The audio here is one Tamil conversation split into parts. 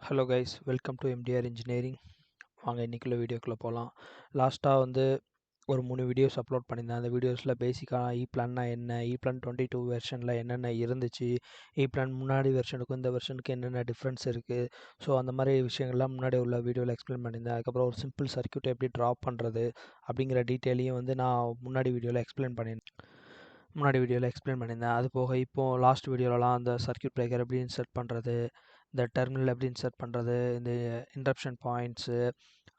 Hello guys, welcome to MTR engineering. வாங்க இன்றைக்குள்ள வீடியோக்குள்ளே போகலாம். லாஸ்ட்டாக வந்து ஒரு 3 வீடியோஸ் அப்லோட் பண்ணியிருந்தேன். அந்த வீடியோஸில் பேசிக்காக பிளான்னா என்ன, பிளான் 22 வெர்ஷனில் என்னென்ன இருந்துச்சு, பிளான் முன்னாடி வெர்ஷனுக்கும் இந்த வெர்ஷனுக்கு என்னென்ன டிஃப்ரென்ஸ் இருக்குது, ஸோ அந்த மாதிரி விஷயங்கள்லாம் முன்னாடி உள்ள வீடியோவில் எக்ஸ்பிளைன் பண்ணியிருந்தேன். அதுக்கப்புறம் ஒரு சிம்பிள் சர்க்யூட் எப்படி ட்ராப் பண்ணுறது அப்படிங்கிற டீட்டெயிலையும் வந்து நான் முன்னாடி வீடியோவில் எக்ஸ்பிளைன் பண்ணியிருந்தேன். அது போக இப்போது லாஸ்ட் வீடியோலலாம் அந்த சர்க்யூட் பிரேக்கர் எப்படி இன்சர்ட் பண்ணுறது, இந்த டெர்மினல் எப்படி இன்சர்ட் பண்ணுறது, இந்த இன்டரப்ஷன் பாயிண்ட்ஸு,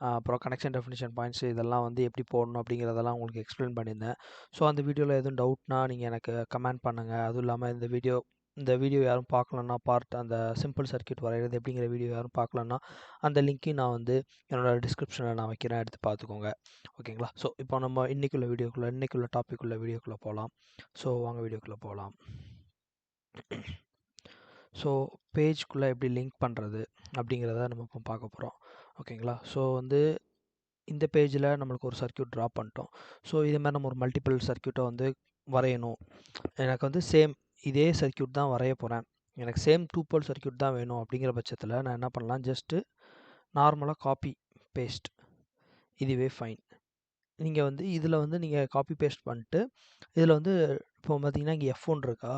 அப்புறம் கனெக்ஷன் டெஃபினிஷன் பாயிண்ட்ஸு இதெல்லாம் வந்து எப்படி போடணும் அப்படிங்கிறதெல்லாம் உங்களுக்கு எக்ஸ்பிளைன் பண்ணியிருந்தேன். ஸோ அந்த வீடியோவில் எதுவும் டவுட்னா நீங்கள் எனக்கு கமெண்ட் பண்ணுங்கள். அதுவும் இல்லாமல் இந்த வீடியோ யாரும் பார்க்கலன்னா அந்த சிம்பிள் சர்க்யூட் வரைகிறது எப்படிங்கிற வீடியோ யாரும் பார்க்கலன்னா அந்த லிங்க்கையும் நான் வந்து என்னோடய டிஸ்கிரிப்ஷனில் நான் வைக்கிறேன், எடுத்து பார்த்துக்கோங்க. ஓகேங்களா? ஸோ இப்போ நம்ம இன்றைக்குள்ள டாபிக்குள்ள வீடியோக்குள்ளே போகலாம். ஸோ வாங்க வீடியோக்குள்ளே போகலாம். ஸோ பேஜ்குள்ளே எப்படி லிங்க் பண்ணுறது அப்படிங்கிறத நம்ம இப்போ பார்க்க போகிறோம். ஓகேங்களா? ஸோ வந்து இந்த பேஜில் நம்மளுக்கு ஒரு சர்க்யூட் ட்ரா பண்ணிட்டோம். ஸோ இதே மாதிரி நம்ம ஒரு மல்டிபிள் சர்க்யூட்டை வந்து வரையணும். எனக்கு வந்து இதே சர்க்யூட் தான் வரைய போகிறேன், எனக்கு சேம் 2 போல் சர்க்யூட் தான் வேணும் அப்படிங்கிற பட்சத்தில் நான் என்ன பண்ணலாம், ஜஸ்ட்டு நார்மலாக காப்பி பேஸ்ட், இதுவே ஃபைன். நீங்கள் வந்து இதில் வந்து நீங்கள் காப்பி பேஸ்ட் பண்ணிட்டு இதில் வந்து இப்போ பார்த்தீங்கன்னா இங்கே F1 இருக்கா,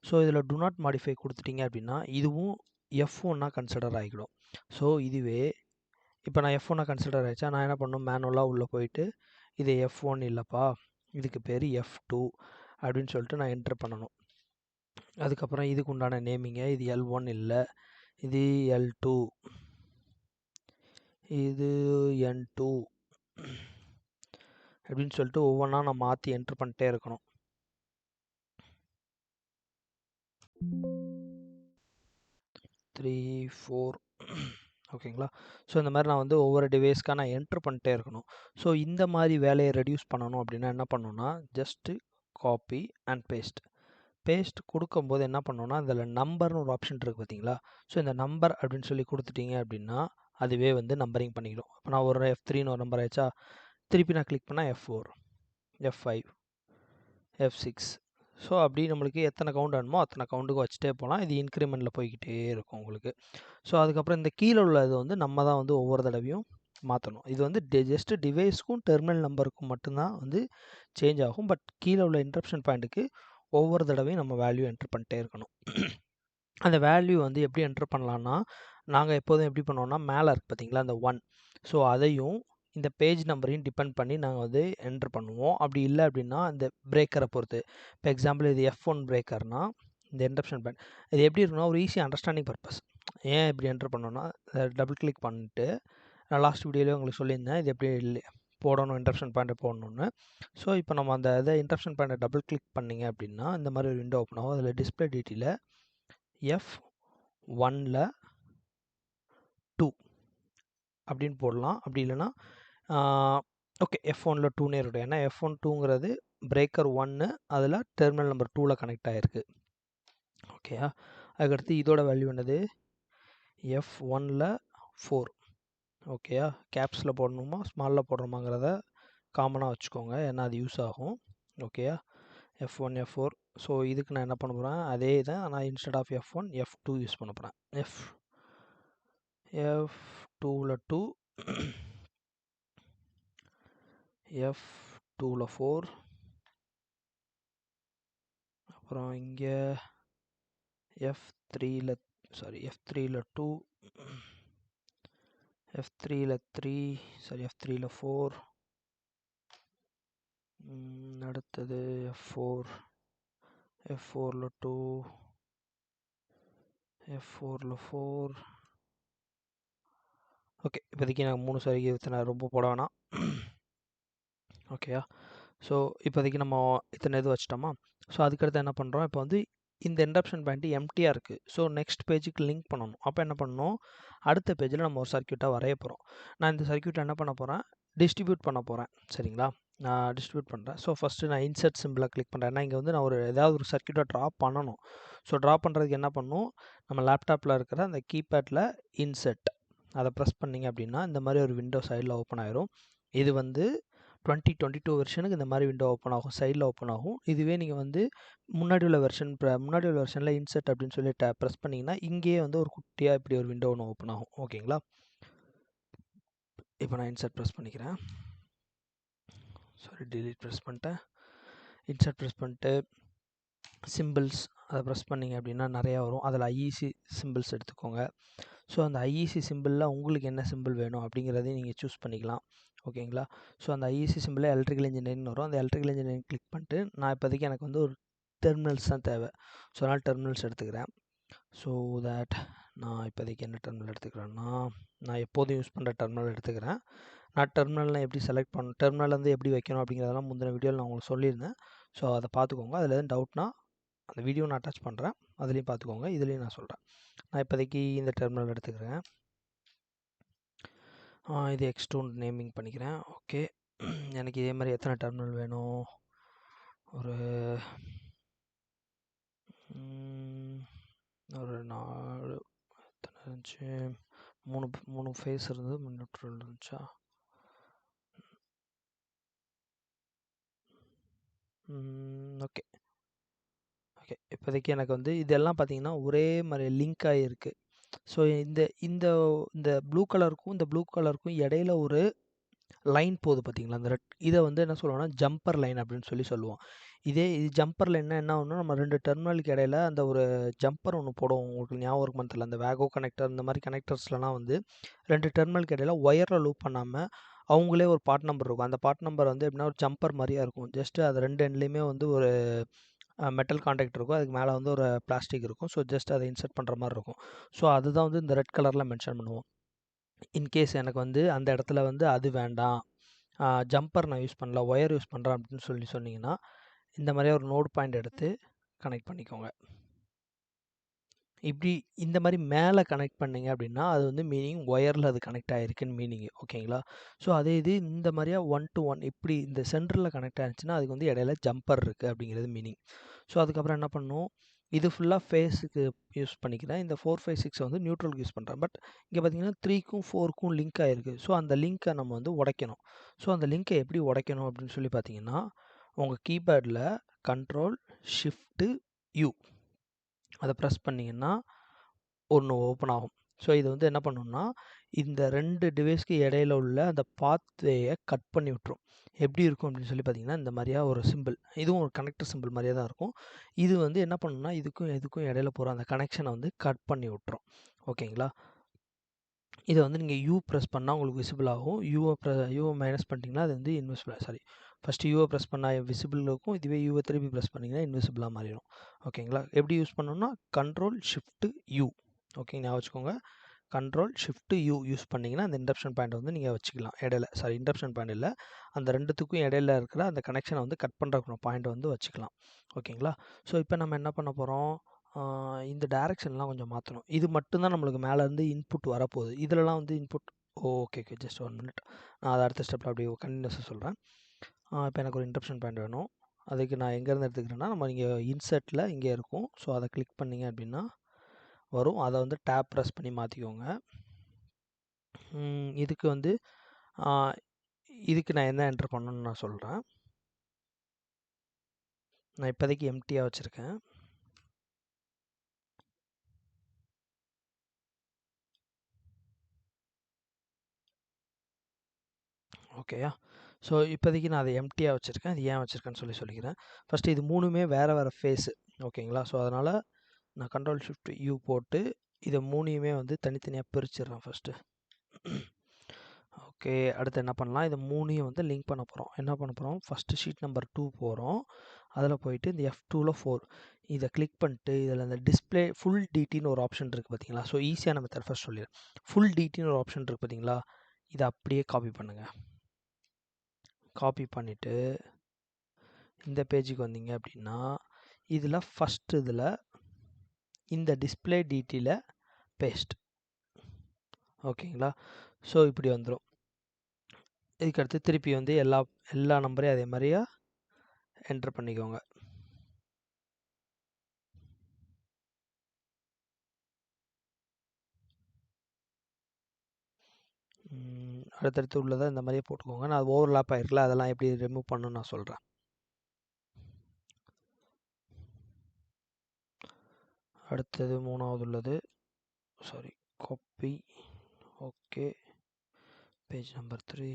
ஸோ இதில் டு நாட் மாடிஃபை கொடுத்துட்டீங்க அப்படின்னா இதுவும் F1 கன்சிடர் ஆகிடும். ஸோ இதுவே இப்போ நான் F1 கன்சிடர் ஆகிடுச்சா, நான் என்ன பண்ணணும், மேனுவலாக உள்ளே போயிட்டு இது F1 இல்லைப்பா, இதுக்கு பேர் F2 அப்படின்னு சொல்லிட்டு நான் என்ட்ரு பண்ணணும். அதுக்கப்புறம் இதுக்கு உண்டான நேமிங்க, இது L1 இல்லை, இது L2, இது N2 அப்படின்னு சொல்லிட்டு ஒவ்வொன்றா நான் மாற்றி என்ட்ரு பண்ணிட்டே இருக்கணும். 3 4 ஓகேங்களா? ஸோ இந்த மாதிரி நான் வந்து ஒவ்வொரு டிவைஸ்க்காக நான் என்ட்ரு பண்ணிட்டே இருக்கணும். ஸோ இந்த மாதிரி வேலையை ரெடியூஸ் பண்ணணும் அப்படின்னா என்ன பண்ணணும்னா, ஜஸ்ட்டு காப்பி அண்ட் பேஸ்ட் கொடுக்கும்போது என்ன பண்ணணும்னா, அதில் நம்பர்னு ஒரு ஆப்ஷன் இருக்குது பார்த்தீங்களா? ஸோ இந்த நம்பர் அப்படின்னு சொல்லி கொடுத்துட்டீங்க அப்படின்னா அதுவே வந்து நம்பரிங் பண்ணிக்கிடும். இப்போ நான் ஒரு F3ன்னு ஒரு நம்பர் ஆயிடுச்சா, திருப்பி நான் கிளிக் பண்ணால் F4, F5, F6, ஸோ அப்படி நம்மளுக்கு எத்தனை கவுண்ட் வேணுமோ அத்தனை கவுண்டுக்கு வச்சுட்டே போகலாம். இது இன்க்ரிமெண்ட்டில் போய்கிட்டே இருக்கும் உங்களுக்கு. ஸோ அதுக்கப்புறம் இந்த கீழே உள்ளது வந்து நம்ம தான் வந்து ஒவ்வொரு தடவையும் மாற்றணும். இது வந்து ஜஸ்ட்டு டிவைஸ்க்கும் டெர்மினல் நம்பருக்கும் மட்டும்தான் வந்து சேஞ்ச் ஆகும். பட் கீழே உள்ள இன்டரப்ஷன் பாயிண்ட்டுக்கு ஒவ்வொரு தடவையும் நம்ம வேல்யூ என்ட்ரு பண்ணிட்டே இருக்கணும். அந்த வேல்யூ வந்து எப்படி என்ட்ரு பண்ணலான்னா, நாங்கள் எப்போதும் எப்படி பண்ணுவோம்னா, மேலே இருக்குது பார்த்தீங்களா அந்த 1, ஸோ அதையும் இந்த பேஜ் நம்பரையும் டிபெண்ட் பண்ணி நாங்கள் வந்து என்ட்ரு பண்ணுவோம். அப்படி இல்லை அப்படின்னா இந்த பிரேக்கரை பொறுத்து, இப்போ எக்ஸாம்பிள் இது F1 பிரேக்கர்னா இந்த இன்டரப்ஷன் பாயிண்ட் இது எப்படி இருக்குன்னா, ஒரு ஈஸி அண்டர்ஸ்டாண்டிங் பர்பஸ் ஏன் இப்படி என்ட்ரு பண்ணோன்னா, டபுள் கிளிக் பண்ணிட்டு நான் லாஸ்ட் வீடியோலேயே உங்களுக்கு சொல்லியிருந்தேன் இது எப்படி போடணும், இன்டரப்ஷன் பாயிண்ட்டை போடணுன்னு. ஸோ இப்போ நம்ம அந்த இன்டரப்ஷன் பாயிண்ட்டை டபுள் கிளிக் பண்ணிங்க அப்படின்னா இந்த மாதிரி ஒரு விண்டோ ஓப்பன் ஆகும். அதில் டிஸ்பிளே டீட்டெயிலில் F1ல் 2 அப்படின்னு போடலாம். அப்படி இல்லைன்னா ஓகே F1ல் 2னே இருக்கட்டும். ஏன்னா F1 2ங்கிறது பிரேக்கர் 1, அதில் டெர்மினல் நம்பர் 2ல் கனெக்ட் ஆகிருக்கு. ஓகேயா? அதுக்கடுத்து இதோட வேல்யூ என்னது, F1ல் 4. ஓகேயா? கேப்ஸில் போடணுமா ஸ்மாலில் போடுறோமாங்கிறத காமனாக வச்சுக்கோங்க, ஏன்னா அது யூஸ் ஆகும். ஓகேயா? F1 F4. ஸோ இதுக்கு நான் என்ன பண்ண போகிறேன், அதே இதை நான் instead of F1 F2 use பண்ண போகிறேன். F2ல் 2, F2ல் 4, அப்புறம் இங்கே F3ல் 2, F3ல் 4, அடுத்தது F4ல் 2, F4ல் 4. ஓகே, இப்போதைக்கு எனக்கு 3 சதவீதத்தை ரொம்ப போட வேணாம். ஓகேயா? ஸோ இப்போதைக்கு நம்ம இத்தனை இது வச்சிட்டோமா. ஸோ அதுக்கடுத்து என்ன பண்ணுறோம், இப்போ வந்து இந்த இன்டரப்ஷன் பாயிண்ட்டு எம்டியாக இருக்குது. ஸோ நெக்ஸ்ட் பேஜுக்கு லிங்க் பண்ணணும். அப்போ என்ன பண்ணணும், அடுத்த பேஜில் நம்ம ஒரு சர்க்யூட்டாக வரைய போகிறோம். நான் இந்த சர்க்யூட்டை என்ன பண்ண போகிறேன், டிஸ்ட்ரிபியூட் பண்ண போகிறேன். சரிங்களா? நான் டிஸ்ட்ரிபியூட் பண்ணுறேன். ஸோ ஃபஸ்ட்டு நான் இன்சர்ட் சிம்பிளை கிளிக் பண்ணுறேன். ஏன்னா இங்கே வந்து நான் ஏதாவது ஒரு சர்க்யூட்டை ட்ரா பண்ணணும். ஸோ ட்ரா பண்ணுறதுக்கு என்ன பண்ணணும், நம்ம லேப்டாப்பில் இருக்கிற அந்த கீபேடில் இன்சர்ட் அதை ப்ரெஸ் பண்ணிங்க அப்படின்னா இந்த மாதிரி ஒரு விண்டோ சைடில் ஓப்பன் ஆயிரும். இது வந்து 2022 வெர்ஷனுக்கு இந்த மாதிரி விண்டோ ஓப்பன் ஆகும், சைடில் ஓப்பன் ஆகும். இதுவே நீங்கள் வந்து முன்னாடி உள்ள வெர்ஷனில் இன்சர்ட் அப்படின்னு சொல்லி ப்ரெஸ் பண்ணிங்கன்னா இங்கேயே வந்து ஒரு குட்டியாக இப்படி ஒரு விண்டோ ஒன்று ஓப்பன் ஆகும். ஓகேங்களா, இப்போ நான் இன்சர்ட் ப்ரெஸ் பண்ணிக்கிறேன். சாரி, delete ப்ரெஸ் பண்ணிட்டேன். இன்சர்ட் ப்ரெஸ் பண்ணிட்டு சிம்பிள்ஸ் அதை ப்ரெஸ் பண்ணிங்க அப்படின்னா நிறையா வரும். அதில் ஐஇசி சிம்பிள்ஸ் எடுத்துக்கோங்க. ஸோ அந்த ஐஇசி சிம்பிளில் உங்களுக்கு என்ன சிம்பிள் வேணும் அப்படிங்கிறதையும் நீங்கள் சூஸ் பண்ணிக்கலாம். ஓகேங்களா, ஸோ அந்த ஐஇசி சிம்பிளில் எலக்ட்ரிக்கல் இன்ஜினியரிங் வரும். அந்த எலக்ட்ரிக்கல் இன்ஜினியரிங் கிளிக் பண்ணிட்டு நான் இப்போதைக்கு எனக்கு வந்து ஒரு டெர்மினல்ஸ் தான் தேவை. ஸோ அதனால் டெர்மினல்ஸ் எடுத்துக்கிறேன். ஸோ தட் நான் இப்போதைக்கு என்ன டெர்மினல் எடுத்துக்கிறேன்னா, நான் எப்போதும் யூஸ் பண்ணுற டெர்மினல் எடுத்துக்கிறேன். நான் டெர்மினல்லாம் எப்படி செலக்ட் பண்ணணும், டெர்மினல் வந்து எப்படி வைக்கணும் அப்படிங்கிறதெல்லாம் முந்தின வீடியோவில் நான் உங்களுக்கு சொல்லியிருந்தேன். ஸோ அதை பார்த்துக்கோங்க. அதில் எதுவும் டவுட்னா அந்த வீடியோ நான் அட்டாச் பண்ணுறேன், அதுலேயும் பார்த்துக்கோங்க, இதுலேயும் நான் சொல்கிறேன். நான் இப்போதைக்கு இந்த டெர்மினல் எடுத்துக்கிறேன். இது எக்ஸ்ட்ரூட் நேமிங் பண்ணிக்கிறேன். ஓகே, எனக்கு இதே மாதிரி எத்தனை டெர்மினல் வேணும், ஒரு 4 எத்தனை இருந்துச்சு, 3 ஃபேஸ் இருந்தது, நியூட்ரல் இருந்துச்சா, ஓகே ஓகே. இப்போதைக்கு எனக்கு வந்து இதெல்லாம் பார்த்தீங்கன்னா ஒரே மாதிரி லிங்க் ஆகிருக்கு. ஸோ இந்த இந்த இந்த ப்ளூ கலருக்கும் இடையில ஒரு லைன் போகுது பார்த்தீங்களா, அந்த ரெட், இதை வந்து என்ன சொல்லுவோம்னா ஜம்பர் லைன் அப்படின்னு சொல்லுவோம். இது ஜம்பர் லைன்னா என்ன ஆகும்னா, நம்ம 2 டெர்மினலுக்கு இடையில அந்த ஒரு ஜம்பர் ஒன்று போடுவோம். உங்களுக்கு ஞாபகம் இருக்குமான்னு தெரியல, அந்த வேகோ கனெக்டர் இந்த மாதிரி கனெக்டர்ஸ்லாம் வந்து 2 டெர்மினலுக்கு இடையில ஒயரில் லூப் பண்ணாமல் அவங்களே ஒரு பார்ட் நம்பர் இருக்கும். அந்த பார்ட் நம்பர் வந்து எப்படின்னா ஒரு ஜம்பர் மாதிரியா இருக்கும். ஜஸ்ட்டு அது 2 எண்ட்லேயுமே வந்து ஒரு மெட்டல் காண்டாக்ட் இருக்கும். அதுக்கு மேலே வந்து ஒரு பிளாஸ்டிக் இருக்கும். ஸோ ஜஸ்ட் அதை இன்சர்ட் பண்ணுற மாதிரி இருக்கும். ஸோ அதுதான் வந்து இந்த ரெட் கலரில் மென்ஷன் பண்ணுவோம். இன்கேஸ் எனக்கு வந்து அந்த இடத்துல வந்து அது வேண்டாம், ஜம்பர் நான் யூஸ் பண்ணல, ஒயர் யூஸ் பண்ணுறேன் அப்படின்னு சொன்னீங்கன்னா இந்த மாதிரியே ஒரு நோட் பாயிண்ட் எடுத்து கனெக்ட் பண்ணிக்கோங்க. இப்படி இந்த மாதிரி மேலே கனெக்ட் பண்ணிங்க அப்படின்னா அது வந்து மீனிங் ஒயரில் அது கனெக்ட் ஆகிருக்குன்னு மீனிங். ஓகேங்களா, ஸோ அதே இது இந்த மாதிரியா 1 to 1 இப்படி இந்த சென்டரில் கனெக்ட் ஆகிடுச்சுன்னா அதுக்கு வந்து இடையில ஜம்பர் இருக்குது அப்படிங்கிறது மீனிங். ஸோ அதுக்கப்புறம் என்ன பண்ணணும், இது ஃபுல்லாக ஃபேஸுக்கு யூஸ் பண்ணிக்கிறேன். இந்த 4, 5, 6 வந்து நியூட்ரலுக்கு யூஸ் பண்ணுறேன். பட் இங்கே பார்த்தீங்கன்னா 3க்கும் 4க்கும் லிங்க் ஆகிருக்கு. ஸோ அந்த லிங்க்கை நம்ம வந்து உடைக்கணும். ஸோ அந்த லிங்க்கை எப்படி உடைக்கணும் அப்படின்னு சொல்லி பார்த்தீங்கன்னா, உங்கள் கீபேடில் Ctrl+Shift+U அதை ப்ரெஸ் பண்ணிங்கன்னா ஒன்று ஓப்பன் ஆகும். ஸோ இது வந்து என்ன பண்ணணும்னா இந்த 2 டிவைஸ்க்கு இடையில உள்ள அந்த பாத்வேயை கட் பண்ணி விட்டுரும். எப்படி இருக்கும் அப்படின்னு சொல்லி பார்த்தீங்கன்னா இந்த மாதிரியா ஒரு சிம்பிள், இதுவும் ஒரு கனெக்டர் சிம்பிள் மாதிரியே தான் இருக்கும். இது வந்து என்ன பண்ணணும்னா இதுக்கும் இடையில போகிற அந்த கனெக்ஷனை வந்து கட் பண்ணி விட்டுரும். ஓகேங்களா, இதை வந்து நீங்கள் யூ ப்ரெஸ் பண்ணால் உங்களுக்கு விசிபிள் ஆகும். யூவை மைனஸ் பண்ணிட்டீங்கன்னா அது வந்து இன்விசிபிள், சாரி, ஃபஸ்ட்டு யூவை ப்ரெஸ் பண்ணால் விசிபிள் இருக்கும். இதுவே யூவை திருப்பி ப்ரெஸ் பண்ணிங்கன்னா இன்விசிபிளாக மாறிடும். ஓகேங்களா, எப்படி யூஸ் பண்ணணும்னா Ctrl+Shift+U, ஓகே ஞாபகம் வச்சுக்கோங்க. Ctrl+Shift+U யூஸ் பண்ணிங்கன்னா அந்த இன்டர்ப்ஷன் பாயிண்ட் வந்து நீங்கள் வச்சுக்கலாம் இடையில. சாரி, இன்டர்ப்ஷன் பாயிண்ட் இல்லை, அந்த ரெண்டுத்துக்கும் இடையில இருக்கிற அந்த கனெக்ஷனை வந்து கட் பண்ணுற பாயிண்ட் வந்து வச்சுக்கலாம். ஓகேங்களா, ஸோ இப்போ நம்ம என்ன பண்ண போகிறோம், இந்த டைரெக்ஷன்லாம் கொஞ்சம் மாற்றணும். இது மட்டும்தான் நம்மளுக்கு மேலேருந்து இன்புட் வரப்போகுது. இதிலலாம் வந்து இன்புட், ஓகே ஜஸ்ட் 1 மினிட், நான் அதை அடுத்த ஸ்டெப்பில் அப்படியே கண்டினியூஸாக சொல்கிறேன். இப்போ எனக்கு ஒரு இன்டர்ப்ஷன் பாயிண்ட் வேணும். அதுக்கு நான் எங்கேருந்து எடுத்துக்கிறேன்னா நம்ம இங்கே இன்சர்ட்டில் இங்கே இருக்கும். ஸோ அதை கிளிக் பண்ணிங்க அப்படின்னா வரும். அதை வந்து டேப் ப்ரெஸ் பண்ணி மாற்றிக்கோங்க. இதுக்கு வந்து இதுக்கு நான் என்ன என்டர் பண்ணணும்னு நான் சொல்கிறேன். நான் இப்போதைக்கு எம்டியாக வச்சுருக்கேன். ஓகேயா, ஸோ இப்போதைக்கு நான் அதை எம்டியாக வச்சுருக்கேன். அது ஏன் வச்சுருக்கேன்னு சொல்லிக்கிறேன். ஃபஸ்ட்டு இது 3மே வேறு ஃபேஸு. ஓகேங்களா, ஸோ அதனால் நான் Ctrl+Shift+U போட்டு இதை 3யுமே வந்து தனித்தனியாக பிரிச்சிடுறேன் ஃபஸ்ட்டு. ஓகே, அடுத்து என்ன பண்ணலாம், இதை 3யும் வந்து லிங்க் பண்ண போகிறோம். என்ன பண்ண போகிறோம், ஃபஸ்ட்டு ஷீட் நம்பர் 2 போகிறோம். அதில் போயிட்டு இந்த F2ல் 4 இதை கிளிக் பண்ணிட்டு இதில் இந்த டிஸ்பிளே ஃபுல் டிடின்னு ஒரு ஆப்ஷன் இருக்குது பார்த்தீங்களா. ஸோ ஈஸியான மெத்தட் ஃபஸ்ட் சொல்லிடுறேன். ஃபுல் டிடின்னு ஒரு ஆப்ஷன் இருக்குது பார்த்தீங்களா, இதை அப்படியே காப்பி பண்ணுங்கள். காப்பி பண்ணிவிட்டு இந்த பேஜுக்கு வந்தீங்க அப்படின்னா இதில் ஃபஸ்ட்டு இதில் இந்த டிஸ்பிளே டிடியில் பேஸ்ட். ஓகேங்களா, ஸோ இப்படி வந்துடும். இதுக்கடுத்து திருப்பி வந்து எல்லா நம்பரையும் அதே மாதிரியா என்டர் பண்ணிக்கோங்க. அடுத்தடுத்து உள்ளதை இந்த மாதிரியே போட்டுக்கோங்க. நான் ஓவர்லாப் ஆகிருக்கல, அதெல்லாம் எப்படி ரிமூவ் பண்ணணும்னு நான் சொல்கிறேன். அடுத்தது 3வது உள்ளது, sorry, copy. Okay, page number 3.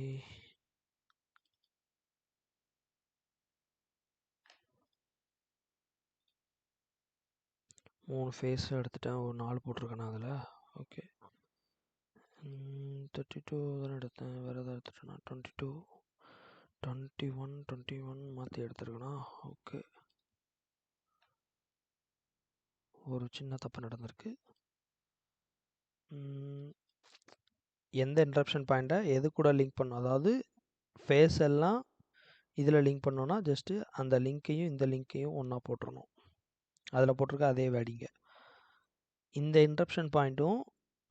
மூணு ஃபேஸ் எடுத்துட்டேன், ஒரு 4 போட்டிருக்கேன் அதில். ஓகே, 32 தானே எடுத்தேன், வேறு எதாவது எடுத்துட்டேன்னா 22, 21, 21 மாற்றி எடுத்துருக்கேனா. ஓகே, ஒரு சின்ன தப்பு நடந்திருக்கு. எந்த இன்டரப்ஷன் பாயிண்ட்டை எது கூட லிங்க் பண்ணும், அதாவது ஃபேஸ் எல்லாம் இதில் லிங்க் பண்ணோன்னா ஜஸ்ட்டு அந்த லிங்க்கையும் இந்த லிங்க்கையும் ஒன்றா போட்டுருணும். அதில் போட்டிருக்க அதே வேடிங்க. இந்த இன்டரப்ஷன் பாயிண்ட்டும்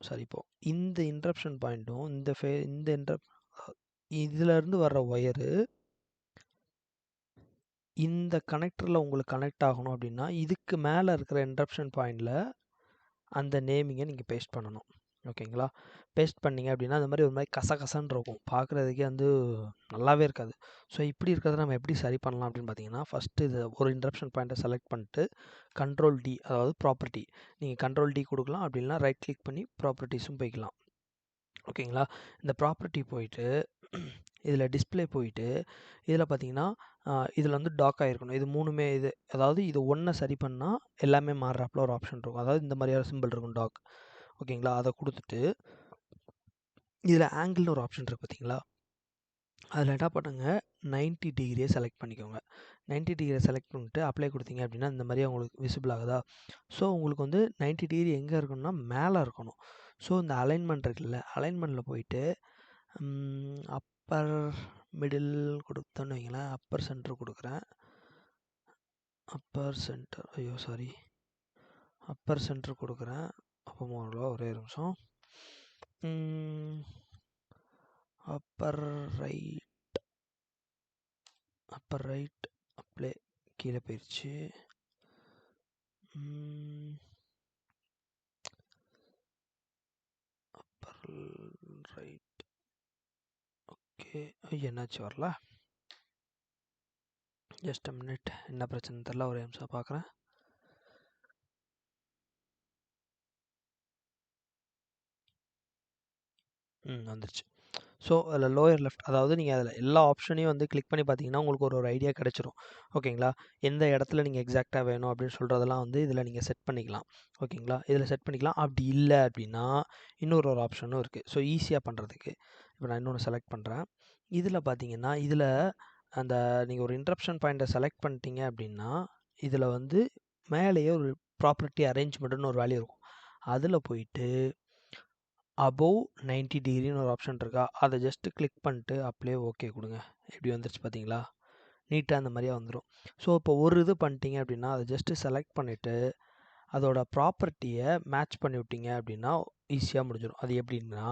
சரி, இப்போ இந்த இன்டரப்ஷன் பாயிண்ட்டும் இந்த இதிலேருந்து வர்ற ஒயரு இந்த கனெக்டரில் உங்களுக்கு கனெக்ட் ஆகணும் அப்படின்னா இதுக்கு மேலே இருக்கிற இன்டரப்ஷன் பாயிண்டில் அந்த நேமிங்கை நீங்கள் பேஸ்ட் பண்ணணும். ஓகேங்களா, பேஸ்ட் பண்ணிங்க அப்படின்னா அந்த மாதிரி ஒரு மாதிரி கசகசன்னு இருக்கும், பார்க்குறதுக்கே வந்து நல்லாவே இருக்காது. ஸோ இப்படி இருக்கிறத நம்ம எப்படி சரி பண்ணலாம் அப்படின்னு பார்த்தீங்கன்னா, ஃபஸ்ட்டு இது ஒரு இன்டரப்ஷன் பாயிண்ட்டை செலக்ட் பண்ணிட்டு கண்ட்ரோல் டி, அதாவது ப்ராப்பர்ட்டி, நீங்கள் கண்ட்ரோல் டி கொடுக்கலாம். அப்படி இல்லைனா ரைட் கிளிக் பண்ணி ப்ராப்பர்ட்டிஸும் போய்க்கலாம். ஓகேங்களா, இந்த ப்ராப்பர்ட்டி போயிட்டு இதில் டிஸ்பிளே போயிட்டு இதில் பார்த்தீங்கன்னா இதில் வந்து டாக் ஆகிருக்கணும். இது மூணுமே இது, அதாவது இது ஒன்றை சரி பண்ணால் எல்லாமே மாறுறாப்புல ஒரு ஆப்ஷன் இருக்கும். அதாவது இந்த மாதிரியான சிம்பிள் இருக்கும் டாக். ஓகேங்களா, அதை கொடுத்துட்டு இதில் ஆங்கிள்னு ஒரு ஆப்ஷன் இருக்குது பார்த்தீங்களா, அதில் என்ன பண்ணுங்க, 90 டிகிரியை செலக்ட் பண்ணிக்கோங்க. 90 டிகிரியை செலக்ட் பண்ணிட்டு அப்ளை கொடுத்தீங்க அப்படின்னா இந்த மாதிரியே உங்களுக்கு விசிபிள் ஆகுதா. ஸோ உங்களுக்கு வந்து 90 டிகிரி எங்கே இருக்கணும்னா மேலே இருக்கணும். ஸோ இந்த அலைன்மெண்ட் இருக்குல்ல, அலைன்மெண்ட்டில் போயிட்டு அப்பர் மிடில் கொடுத்தோன்னு வைங்களேன், அப்பர் சென்டர் கொடுக்குறேன். அப்பர் சென்டர், ஐயோ சாரி, அப்பர் சென்டர் கொடுக்குறேன். அப்போ ஒரே நிமிஷம். அப்பர் ரைட் அப்ளை, கீழே போயிடுச்சு. Appar right, okay. என்னாச்சு வரல, ஜஸ்ட் அ மினிட், என்ன பிரச்சனை தெரில, ஒரு நிமிஷம் பார்க்குறேன். வந்துருச்சு. ஸோ அதில் லோயர் லெஃப்ட், அதாவது நீங்கள் அதில் எல்லா ஆப்ஷனையும் வந்து கிளிக் பண்ணி பார்த்தீங்கன்னா உங்களுக்கு ஒரு ஐடியா கிடச்சிரும். ஓகேங்களா, எந்த இடத்துல நீங்கள் எக்ஸாக்டாக வேணும் அப்படின்னு சொல்கிறதெல்லாம் வந்து இதில் நீங்கள் செட் பண்ணிக்கலாம். ஓகேங்களா, இதில் செட் பண்ணிக்கலாம். அப்படி இல்லை அப்படின்னா இன்னொரு ஆப்ஷனும் இருக்குது. ஸோ ஈஸியாக பண்ணுறதுக்கு இப்போ நான் இன்னொன்று செலக்ட் பண்ணுறேன். இதில் பார்த்தீங்கன்னா இதில் அந்த நீங்கள் ஒரு இன்டரப்ஷன் பாயிண்ட்டை செலக்ட் பண்ணிட்டீங்க அப்படின்னா இதில் வந்து மேலேயே ஒரு ப்ராப்பர்ட்டி அரேஞ்ச்மெண்ட்டுன்னு ஒரு வேல்யூ இருக்கும். அதில் போயிட்டு அபோவ் 90 டிகிரின்னு ஒரு ஆப்ஷன் இருக்கா, அதை ஜஸ்ட்டு கிளிக் பண்ணிட்டு அப்ளை ஓகே கொடுங்க. எப்படி வந்துருச்சு பார்த்தீங்களா, நீட்டாக அந்த மாதிரியே வந்துடும். ஸோ இப்போ ஒரு இது பண்ணிட்டீங்க அப்படின்னா அதை ஜஸ்ட்டு செலக்ட் பண்ணிவிட்டு அதோட ப்ராப்பர்ட்டியை மேட்ச் பண்ணி விட்டீங்க அப்படின்னா ஈஸியாக முடிஞ்சிடும். அது எப்படின்னா,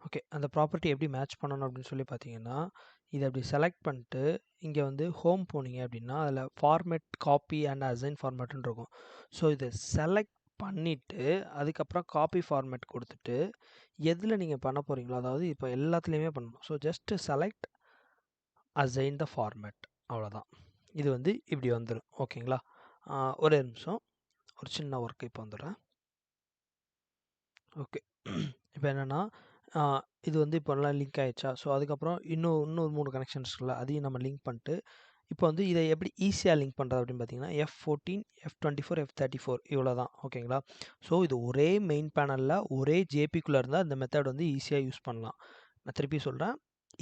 ஓகே, அந்த ப்ராப்பர்ட்டி எப்படி மேட்ச் பண்ணணும் அப்படின்னு சொல்லி பார்த்தீங்கன்னா, இதை அப்படி செலக்ட் பண்ணிட்டு இங்கே வந்து ஹோம் போனீங்க அப்படின்னா அதில் ஃபார்மேட் காப்பி அண்ட் அசைன் ஃபார்மேட்டுன்னு இருக்கும். ஸோ இதை செலக்ட் பண்ணிவிட்டு அதுக்கப்புறம் காப்பி ஃபார்மேட் கொடுத்துட்டு எதில் நீங்கள் பண்ண போகிறீங்களோ, அதாவது இப்போ எல்லாத்துலேயுமே பண்ணணும். So just select assign the format, அவ்வளோதான். இது வந்து இப்படி வந்துடும். ஓகேங்களா, ஒரே நிமிஷம், ஒரு சின்ன ஒர்க்கு இப்போ வந்துடுறேன். ஓகே, இப்போ என்னென்னா இது வந்து இப்போ நல்லா லிங்க் ஆகிடுச்சா. ஸோ அதுக்கப்புறம் இன்னொரு 3 கனெக்ஷன்ஸ் இருக்குல்ல, அதையும் நம்ம லிங்க் பண்ணிட்டு இப்போ வந்து இதை எப்படி ஈஸியாக லிங்க் பண்ணுறது அப்படின்னு பார்த்தீங்கன்னா F14, F24, F34 இவ்வளோ தான். ஓகேங்களா, ஸோ இது ஒரே மெயின் பேனலில் ஒரே ஜேபிக்குள்ளே இருந்தால் இந்த மெத்தட் வந்து ஈஸியாக யூஸ் பண்ணலாம். நான் திருப்பி சொல்கிறேன்,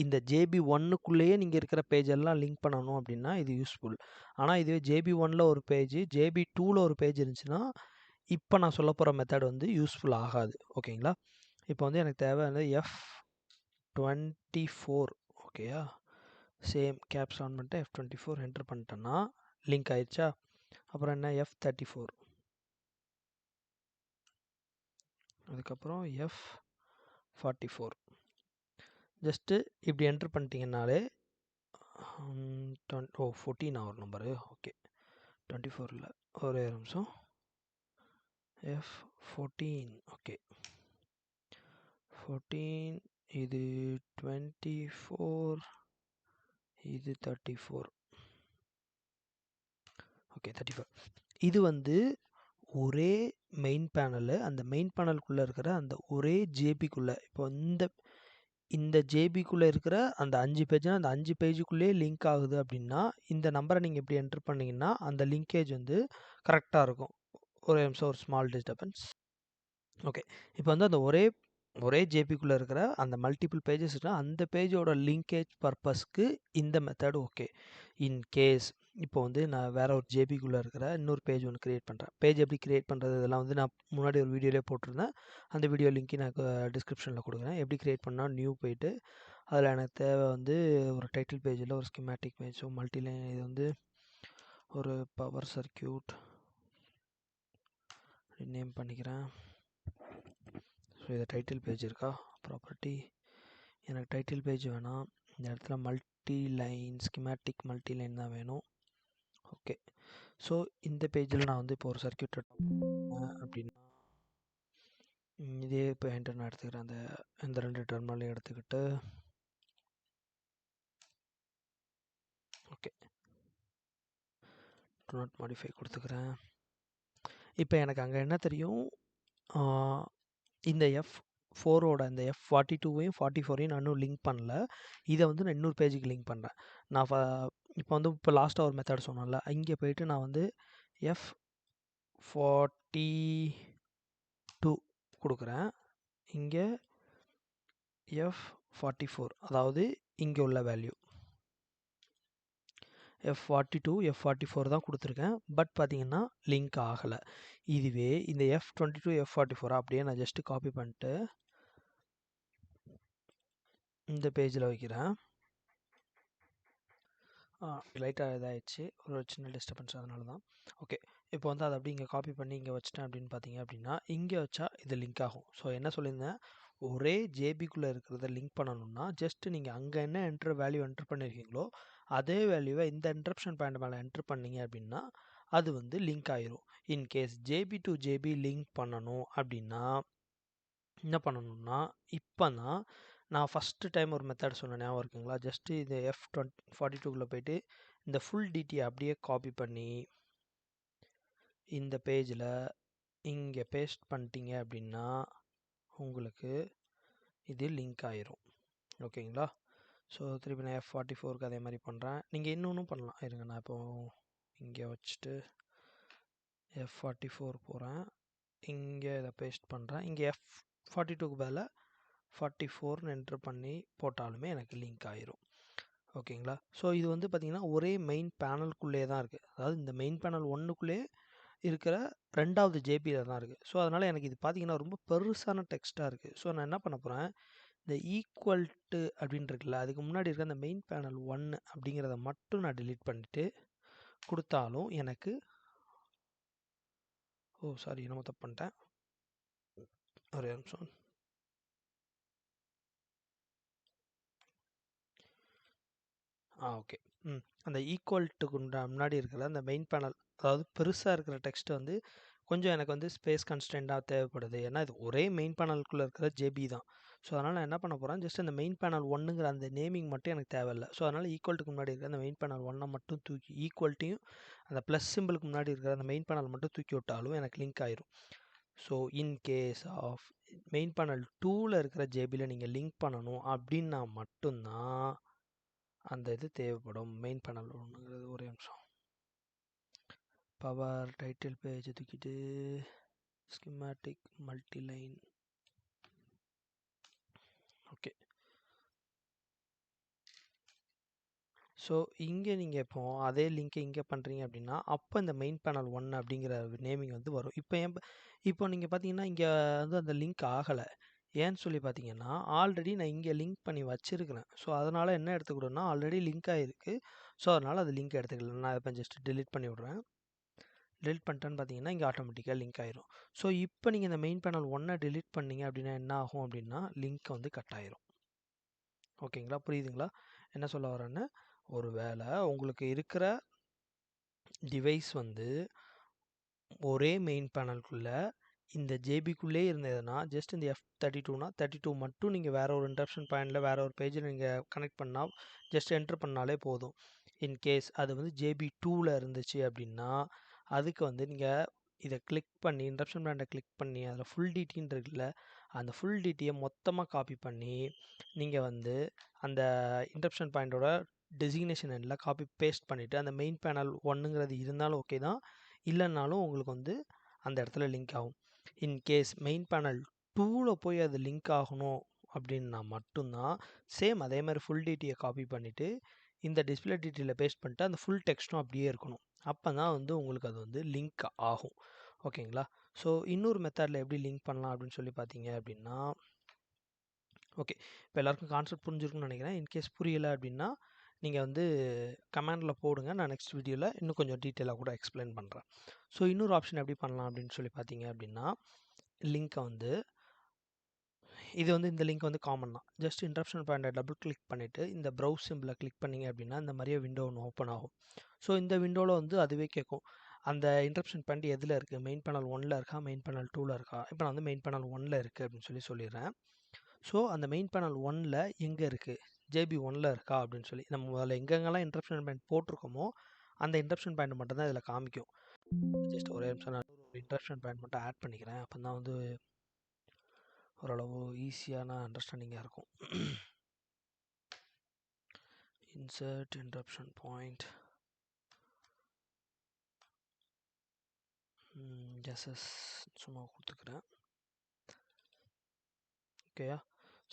இந்த ஜேபி ஒன்னுக்குள்ளேயே நீங்கள் இருக்கிற பேஜ் எல்லாம் லிங்க் பண்ணணும் அப்படின்னா இது யூஸ்ஃபுல். ஆனால் இதுவே ஜேபி ஒனில் ஒரு பேஜ், ஜேபி டூவில் ஒரு பேஜ் இருந்துச்சுன்னா இப்போ நான் சொல்ல போகிற மெத்தட் வந்து யூஸ்ஃபுல் ஆகாது. ஓகேங்களா, இப்போ வந்து எனக்கு தேவை வந்து F24. ஓகேயா, சேம் கேப்ஸ் ஆன் பண்ணிட்டு F24 என்டர் பண்ணிட்டேன்னா லிங்க் ஆயிடுச்சா. அப்புறம் என்ன F34, அதுக்கப்புறம் F44. ஜஸ்ட்டு இப்படி என்டர் பண்ணிட்டீங்கன்னாலே 14 ஒரு நம்பரு. ஓகே, 24 ஒரே நிமிஷம், F14. ஓகே, 14, இது 24, இது 34. ஓகே 34. இது வந்து ஒரே மெயின் பேனலு. அந்த மெயின் பேனலுக்குள்ளே இருக்கிற அந்த ஒரே ஜேபிக்குள்ளே, இப்போ இந்த ஜேபிக்குள்ளே இருக்கிற அந்த 5 பேஜ்னா அந்த 5 பேஜுக்குள்ளேயே லிங்க் ஆகுது அப்படின்னா, இந்த நம்பரை நீங்கள் எப்படி என்ட்ரு பண்ணிங்கன்னா அந்த லிங்கேஜ் வந்து கரெக்டாக இருக்கும். ஒரு நிமிஷம், ஒரு ஸ்மால் டிஸ்டர்பன்ஸ். ஓகே, இப்போ வந்து அந்த ஒரே ஜேபிக்குள்ளே இருக்கிற அந்த மல்டிபிள் பேஜஸ் இருக்குன்னா அந்த பேஜோட லிங்கேஜ் பர்பஸ்க்கு இந்த மெத்தட் ஓகே. இன் கேஸ் இப்போ வந்து நான் வேற ஒரு ஜேபிக்குள்ளே இருக்கிற இன்னொரு பேஜ் ஒன்று க்ரியேட் பண்ணுறேன். பேஜ் எப்படி க்ரியேட் பண்ணுறது இதெல்லாம் வந்து நான் முன்னாடி ஒரு வீடியோலேயே போட்டிருந்தேன். அந்த வீடியோ லிங்க்கு நான் டிஸ்கிரிப்ஷனில் கொடுக்குறேன். எப்படி க்ரியேட் பண்ணால் நியூ போயிட்டு அதில் எனக்கு தேவை வந்து ஒரு டைட்டில் பேஜில் ஒரு ஸ்கிமேட்டிக் பேஜ். ஸோ மல்டிலைன் இது வந்து ஒரு பவர் சர்க்கியூட் நேம் பண்ணிக்கிறேன். ஸோ இது டைட்டில் பேஜ் இருக்கா, ப்ராப்பர்ட்டி, எனக்கு டைட்டில் பேஜ் வேணாம். இந்த இடத்துல multi line schematic multi line தான் வேணும். ஓகே, ஸோ இந்த பேஜில் நான் வந்து இப்போ ஒரு சர்க்கியூட் அப்படின்னா இதே இப்போ என்டர் நான் எடுத்துக்கிறேன். இந்த 2 டெர்மினலையும் எடுத்துக்கிட்டு ஓகே டு நாட் மாடிஃபை கொடுத்துக்கிறேன். இப்போ எனக்கு அங்கே என்ன தெரியும், இந்த F4ஓட இந்த F42வையும் 44ஐயும் நான் இன்னும் லிங்க் பண்ணல. இதை வந்து நான் இன்னொரு பேஜுக்கு லிங்க் பண்ணுறேன். நான் இப்போ வந்து இப்போ லாஸ்ட்டாக ஒரு மெத்தட் சொன்னேன்ல, இங்கே போயிட்டு நான் வந்து F42 கொடுக்குறேன். இங்கே F44, அதாவது இங்கே உள்ள வேல்யூ F42 F44 தான் கொடுத்துருக்கேன். பட் பார்த்தீங்கன்னா லிங்க் ஆகலை. இதுவே இந்த F22 F44 அப்படியே நான் ஜஸ்ட்டு காப்பி பண்ணிட்டு இந்த பேஜில் வைக்கிறேன். லைட்டாக இதாகிடுச்சு, ஒரு சின்ன டிஸ்டர்பன்ஸ், அதனால தான். ஓகே, இப்போ வந்து அதை அப்படி இங்கே காப்பி பண்ணி இங்கே வச்சிட்டேன் அப்படின்னு பார்த்தீங்க அப்படின்னா இங்கே வச்சா இது லிங்க் ஆகும். ஸோ என்ன சொல்லியிருந்தேன், ஒரே ஜேபிக்குள்ளே இருக்கிறத லிங்க் பண்ணணும்னா ஜஸ்ட் நீங்கள் அங்கே என்ன வேல்யூ என்ட்ரு பண்ணியிருக்கீங்களோ அதே வேல்யூவை இந்த இன்டரப்ஷன் பாயிண்ட் மேலே என்ட்ரு பண்ணீங்க அப்படின்னா அது வந்து லிங்க் ஆயிரும். In case JP to JP link பண்ணணும் அப்படின்னா என்ன பண்ணணும்னா, இப்போ தான் நான் ஃபஸ்ட்டு டைம் ஒரு மெத்தட் சொன்னேன், ஞாபகம் இருக்குங்களா? ஜஸ்ட்டு இது F42குள்ளே போயிட்டு இந்த ஃபுல் டிடியை அப்படியே காப்பி பண்ணி இந்த பேஜில் இங்கே பேஸ்ட் பண்ணிட்டீங்க அப்படின்னா உங்களுக்கு இது லிங்க் ஆயிரும். ஓகேங்களா? ஸோ திருப்பி நான் F44க்கு அதே மாதிரி பண்ணுறேன். நீங்கள் இன்னொன்றும் பண்ணலாம். இருங்க, நான் இப்போது இங்கே வச்சுட்டு F44 போகிறேன். இங்கே இதை பேஸ்ட் பண்ணுறேன். இங்கே F42க்கு பதிலாக 44ன்னு என்ட்ரு பண்ணி போட்டாலுமே எனக்கு லிங்க் ஆயிரும். ஓகேங்களா? ஸோ இது வந்து பார்த்திங்கன்னா ஒரே மெயின் பேனலுக்குள்ளே தான் இருக்குது. அதாவது இந்த மெயின் பேனல் 1க்குள்ளே இருக்கிற 2வது ஜேபியில் தான் இருக்குது. ஸோ அதனால் எனக்கு இது பார்த்திங்கன்னா ரொம்ப பெருசான டெக்ஸ்ட்டாக இருக்குது. ஸோ நான் என்ன பண்ண போகிறேன், இந்த ஈக்குவல் டு அப்படின்னு இருக்குல்ல, அதுக்கு முன்னாடி இருக்க அந்த மெயின் பேனல் 1 அப்படிங்கிறத மட்டும் நான் delete பண்ணிட்டு கொடுத்தாலும் எனக்கு சாரி, நம்ம தப்பு பண்ணிட்டேன், ஒரே நிமிஷம். ஓகே, அந்த ஈக்குவல் டுக்கு முன்னாடி இருக்கிற அந்த மெயின் பேனல், அதாவது பெருசாக இருக்கிற டெக்ஸ்ட் வந்து கொஞ்சம் எனக்கு வந்து ஸ்பேஸ் கன்ஸ்டன்ட்டாக தேவைப்படுது. ஏன்னா இது ஒரே மெயின் பேனலுக்குள்ளே இருக்கிற ஜேபி தான். ஸோ அதனால் நான் என்ன பண்ண போகிறேன், ஜஸ்ட் அந்த மெயின் பேனல் 1ங்கிற அந்த நேமிங் மட்டும் எனக்கு தேவையில்லை. ஸோ அதனால் ஈக்குவல்ட்டுக்கு முன்னாடி இருக்கிற அந்த மெயின் பேனல் 1 மட்டும் தூக்கி, ஈக்குவல்ட்டையும் அந்த ப்ளஸ் சிம்பிளுக்கு முன்னாடி இருக்கிற அந்த மெயின் பேனல் மட்டும் தூக்கி விட்டாலும் எனக்கு லிங்க் ஆயிரும். So in case of main panel 2வில் இருக்கிற ஜேபியில் நீங்கள் லிங்க் பண்ணணும் அப்படின்னா மட்டும்தான் அந்த இது தேவைப்படும். மெயின் பேனல் 1ங்கிறது, ஒரே நிமிஷம், பவர் டைட்டில் பேஜ் தூக்கிட்டு ஸ்கிமேட்டிக் மல்டிலைன். ஓகே, ஸோ இங்கே நீங்கள் இப்போ அதே லிங்க்கை இங்கே பண்ணுறீங்க அப்படின்னா அப்போ இந்த மெயின் பேனல் 1 அப்படிங்கிற நேமிங் வந்து வரும். இப்போ நீங்கள் பார்த்தீங்கன்னா இங்கே வந்து அந்த லிங்க் ஆகலை. ஏன்னு சொல்லி பார்த்தீங்கன்னா ஆல்ரெடி நான் இங்கே லிங்க் பண்ணி வச்சுருக்கிறேன். ஸோ அதனால் என்ன எடுத்துக்கிட்டோன்னா ஆல்ரெடி லிங்க் ஆகிருக்கு. ஸோ அதனால் அது லிங்க் எடுத்துக்கல. நான் இப்போ ஜஸ்ட் delete பண்ணி விட்றேன். delete பண்ணிட்டேன்னு பார்த்தீங்கன்னா இங்கே ஆட்டோமேட்டிக்காக லிங்க் ஆயிரும். ஸோ இப்போ நீங்கள் இந்த மெயின் பேனல் 1 delete பண்ணீங்க அப்படின்னா என்ன ஆகும் அப்படின்னா லிங்க் வந்து கட் ஆயிரும். ஓகேங்களா? புரியுதுங்களா என்ன சொல்ல வரேன்னு? ஒரு வேளை உங்களுக்கு இருக்கிற டிவைஸ் வந்து ஒரே மெயின் பேனலுக்குள்ள இந்த ஜேபிக்குள்ளே இருந்ததுன்னா ஜஸ்ட் இந்த F32னா 32 மட்டும் நீங்கள் வேறு ஒரு இன்டரப்ஷன் பாயிண்டில் வேறு ஒரு பேஜில் நீங்கள் கனெக்ட் பண்ணால் ஜஸ்ட் என்ட்ரு பண்ணாலே போதும். இன்கேஸ் அது வந்து ஜேபி 2வில் இருந்துச்சு அப்படின்னா அதுக்கு வந்து நீங்கள் இதை கிளிக் பண்ணி இன்டரப்ஷன் பாயிண்டை கிளிக் பண்ணி அதில் ஃபுல் டிடின்னு இருக்குல்ல, அந்த ஃபுல் டிடியை மொத்தமாக காப்பி பண்ணி நீங்கள் வந்து அந்த இன்டரப்ஷன் பாயிண்டோட டெசிக்னேஷன் எண்ணில் காப்பி பேஸ்ட் பண்ணிவிட்டு அந்த மெயின் பேனல் 1ங்கிறது இருந்தாலும் ஓகே தான், இல்லைன்னாலும் உங்களுக்கு வந்து அந்த இடத்துல லிங்க் ஆகும். இன்கேஸ் மெயின் பேனல் 2வில் போய் அது லிங்க் ஆகணும் அப்படின்னா மட்டும்தான் சேம் அதே மாதிரி ஃபுல் டிடியை காப்பி பண்ணிவிட்டு இந்த டிஸ்பிளே டீட்டெயிலில் பேஸ்ட் பண்ணிட்டு அந்த ஃபுல் டெக்ஸ்ட்டும் அப்படியே இருக்கணும். அப்போ தான் வந்து உங்களுக்கு அது வந்து லிங்க் ஆகும். ஓகேங்களா? ஸோ இன்னொரு மெத்தடில் எப்படி லிங்க் பண்ணலாம் அப்படின்னு சொல்லி பார்த்தீங்க அப்படின்னா, ஓகே, இப்போ எல்லாருக்கும் கான்செப்ட் புரிஞ்சிருக்குன்னு நினைக்கிறேன். இன்கேஸ் புரியலை அப்படின்னா நீங்கள் வந்து கமெண்டில் போடுங்க, நான் நெக்ஸ்ட் வீடியோவில் இன்னும் கொஞ்சம் டீட்டெயிலாக கூட எக்ஸ்பிளைன் பண்ணுறேன். ஸோ இன்னொரு ஆப்ஷன் எப்படி பண்ணலாம் அப்படின்னு சொல்லி பார்த்தீங்க அப்படின்னா, லிங்க்கை வந்து இது வந்து இந்த லிங்க் வந்து காமன் தான். ஜஸ்ட் இன்டரப்ஷன் பாயிண்டை டபுள் கிளிக் பண்ணிவிட்டு இந்த ப்ரௌஸ் சிம்பிளை கிளிக் பண்ணிங்க அப்படின்னா இந்த மாதிரியே விண்டோ ஒன்று ஓப்பன் ஆகும். ஸோ இந்த விண்டோவில் வந்து அதுவே கேட்கும் அந்த இன்டரப்ஷன் பாயிண்ட் எதில் இருக்குது, மெயின் பேனல் 1ல் இருக்கா, மெயின் பேனல் 2வில் இருக்கா. இப்போ நான் வந்து மெயின் பேனல் 1ல் இருக்குது அப்படின்னு சொல்லிடுறேன். ஸோ அந்த மெயின் பேனல் 1ல் எங்கே இருக்குது, ஜேபி 1ல் இருக்கா அப்படின்னு சொல்லி நம்ம முதல்ல எங்கெங்கெல்லாம் இன்டரப்ஷன் பாயிண்ட் போட்டிருக்கோமோ அந்த இன்டரப்ஷன் பாயிண்ட் மட்டும் தான் இதில் காமிக்கும். ஜஸ்ட் ஒரே நிமிஷம் நான் ஒரு இன்டரப்ஷன் பாயிண்ட் மட்டும் ஆட் பண்ணிக்கிறேன், அப்போ தான் வந்து ஓரளவு ஈஸியான அண்டர்ஸ்டாண்டிங்காக இருக்கும். இன்சர்ட் இன்டரப்ஷன் பாயிண்ட் எஸ்எஸ் சும்மா கொடுத்துக்கிறேன். ஓகேயா?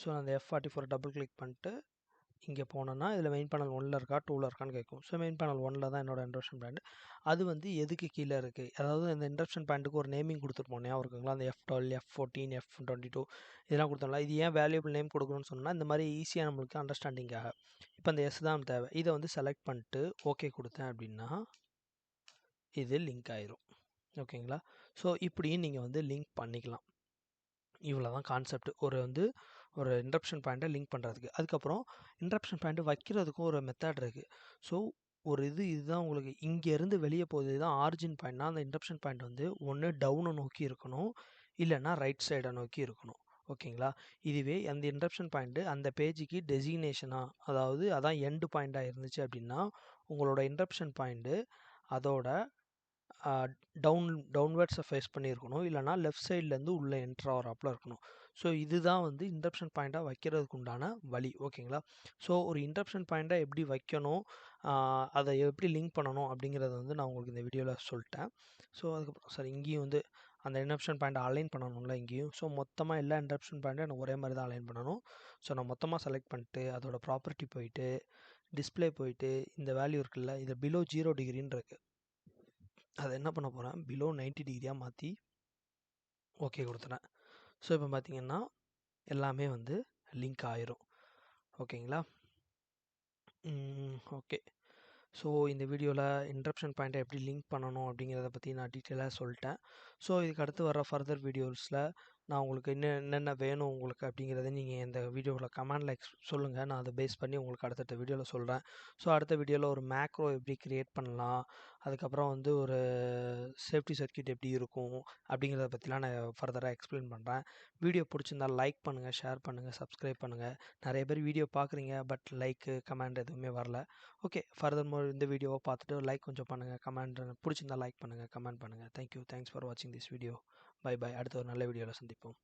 ஸோ அந்த F44 டபுள் கிளிக் பண்ணிட்டு இங்கே போனோன்னா இதில் மெயின் பேனல் 1ல் இருக்கா 2வில் இருக்கான்னு கேட்கும். ஸோ மெயின் பேனல் 1ல் தான் என்னோட இன்டரப்ஷன் பாயிண்ட். அது வந்து எதுக்கு கீழே இருக்குது, அதாவது இந்த இன்டரப்ஷன் பாயிண்ட்டுக்கு ஒரு நேமிங் கொடுத்துருப்போம் ஞாபகம் இருக்குங்களா, அந்த F12 F14 F22 இதெல்லாம் கொடுத்தோம்ல. இது ஏன் வேல்யூபிள் நேம் கொடுக்கணும்னு சொன்னால் இந்த மாதிரி ஈஸியாக நம்மளுக்கு அண்டர்ஸ்டாண்டிங்காக. இப்போ அந்த எஸ் தான் தேவை. இதை வந்து செலக்ட் பண்ணிட்டு ஓகே கொடுத்தேன் அப்படின்னா இது லிங்க் ஆயிரும். ஓகேங்களா? ஸோ இப்படியும் நீங்கள் வந்து லிங்க் பண்ணிக்கலாம். இவ்வளோ தான் கான்செப்ட். ஒரு இன்டரப்ஷன் பாயிண்ட்டை லிங்க் பண்ணுறதுக்கு. அதுக்கப்புறம் இன்டரப்ஷன் பாயிண்ட்டு வைக்கிறதுக்கும் ஒரு மெத்தட் இருக்குது. ஸோ இதுதான் உங்களுக்கு இங்கேருந்து வெளியே போகுது, இதுதான் ஆரிஜின் பாயிண்ட்னா அந்த இன்டரப்ஷன் பாயிண்ட் வந்து ஒன்று டவுனை நோக்கி இருக்கணும், இல்லைன்னா ரைட் சைடை நோக்கி இருக்கணும். ஓகேங்களா? இதுவே அந்த இன்டரப்ஷன் பாயிண்ட்டு அந்த பேஜுக்கு டெசிக்னேஷனாக, அதாவது அதான் எண்டு பாயிண்ட்டாக இருந்துச்சு அப்படின்னா உங்களோட இன்டரப்ஷன் பாயிண்ட்டு அதோட டவுன்வர்ட்ஸை ஃபேஸ் பண்ணியிருக்கணும், இல்லைனா லெஃப்ட் சைட்லேருந்து உள்ளே என்ட்ரு ஆகிறாப்புல இருக்கணும். ஸோ இதுதான் வந்து இன்டரப்ஷன் பாயிண்ட்டாக வைக்கிறதுக்கு உண்டான வழி. ஓகேங்களா? ஸோ ஒரு இன்டரப்ஷன் பாயிண்ட்டை எப்படி வைக்கணும், அதை எப்படி லிங்க் பண்ணணும் அப்படிங்கிறத வந்து நான் உங்களுக்கு இந்த வீடியோவில் சொல்லிட்டேன். ஸோ அதுக்கப்புறம் சார் இங்கேயும் வந்து அந்த இன்டரப்ஷன் பாயிண்ட்டை அலைன் பண்ணணும்ல இங்கேயும். ஸோ மொத்தமாக எல்லா இன்டரப்ஷன் பாயிண்ட்டும் எனக்கு ஒரே மாதிரி தான் அலைன் பண்ணணும். ஸோ நான் மொத்தமாக செலக்ட் பண்ணிட்டு அதோட ப்ராப்பர்ட்டி போயிட்டு டிஸ்பிளே போயிட்டு இந்த வேல்யூ இருக்குல்ல, இது பிலோ 0 டிகிரின்னு இருக்குது, அதை என்ன பண்ண போகிறேன் பிலோ 90 டிகிரியாக மாற்றி ஓகே கொடுத்துறேன். ஸோ இப்போ பார்த்தீங்கன்னா எல்லாமே வந்து லிங்க் ஆயிரும். ஓகேங்களா? ஓகே. ஸோ இந்த வீடியோவில் இன்டரப்ஷன் பாயிண்ட்டை எப்படி லிங்க் பண்ணணும் அப்படிங்கிறத பற்றி நான் டீட்டெயிலாக சொல்லிட்டேன். ஸோ இதுக்கு அடுத்து வர ஃபர்தர் வீடியோஸில் நான் உங்களுக்கு என்னென்ன வேணும் உங்களுக்கு அப்படிங்கிறத நீங்கள் இந்த வீடியோவில் கமெண்டில் சொல்லுங்கள், நான் அதை பேஸ் பண்ணி உங்களுக்கு அடுத்தடுத்த வீடியோவில் சொல்கிறேன். ஸோ அடுத்த வீடியோவில் ஒரு மேக்ரோ எப்படி க்ரியேட் பண்ணலாம், அதுக்கப்புறம் வந்து ஒரு சேஃப்டி சர்க்யூட் எப்படி இருக்கும் அப்படிங்கிறத பற்றிலாம் நான் ஃபர்தராக எக்ஸ்பிளைன் பண்ணுறேன். வீடியோ பிடிச்சிருந்தால் லைக் பண்ணுங்கள், ஷேர் பண்ணுங்கள், சப்ஸ்கிரைப் பண்ணுங்கள். நிறைய பேர் வீடியோ பார்க்குறீங்க, பட் லைக்கு கமெண்ட் எதுவுமே வரல. ஓகே, ஃபர்தர் மோர் இந்த வீடியோவை பார்த்துட்டு லைக் கொஞ்சம் பண்ணுங்கள், கமெண்ட் பிடிச்சிருந்தா லைக் பண்ணுங்கள், கமெண்ட் பண்ணுங்கள். தேங்க்யூ, தேங்க்ஸ் ஃபார் வாட்சிங் திஸ் வீடியோ. Bye bye. அடுத்த ஒரு நல்ல வீடியோவில் சந்திப்போம்.